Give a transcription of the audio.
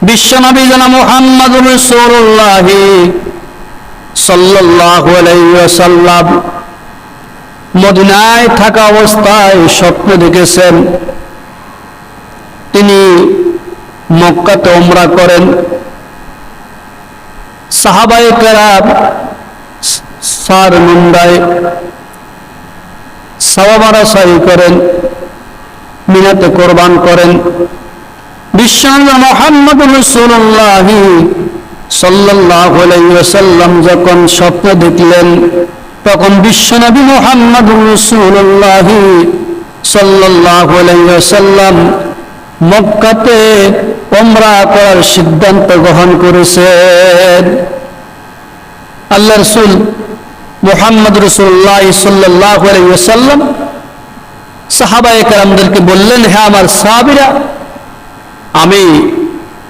বিশ্বনবী জনাব মুহাম্মদুর রাসূলুল্লাহ সাল্লাল্লাহু আলাইহি ওয়াসাল্লাম মদিনায় থাকা অবস্থায় স্বপ্ন দেখেছেন তিনি মক্কাতে উমরা করেন। সাহাবায়ে কেরাম সার মুন্ডায় সাওয়াবারা সাই করেন, মিনাতে কোরবান করেন। বিশ্বনবী মুহাম্মদুর রাসূলুল্লাহ সাল্লাল্লাহু আলাইহি ওয়াসাল্লাম যখন স্বপ্ন দেখলেন তখন বিশ্বনবী মুহাম্মদুর রাসূলুল্লাহ সাল্লাল্লাহু আলাইহি ওয়াসাল্লাম মক্কাতে উমরা করার সিদ্ধান্ত গ্রহণ করেছেন। আল্লাহর রাসূল মুহাম্মদুর রাসূলুল্লাহ সাল্লাল্লাহু আলাইহি ওয়াসাল্লাম সাহাবায়ে কেরামদেরকে বললেন, হে আমার সাহাবীরা, আমি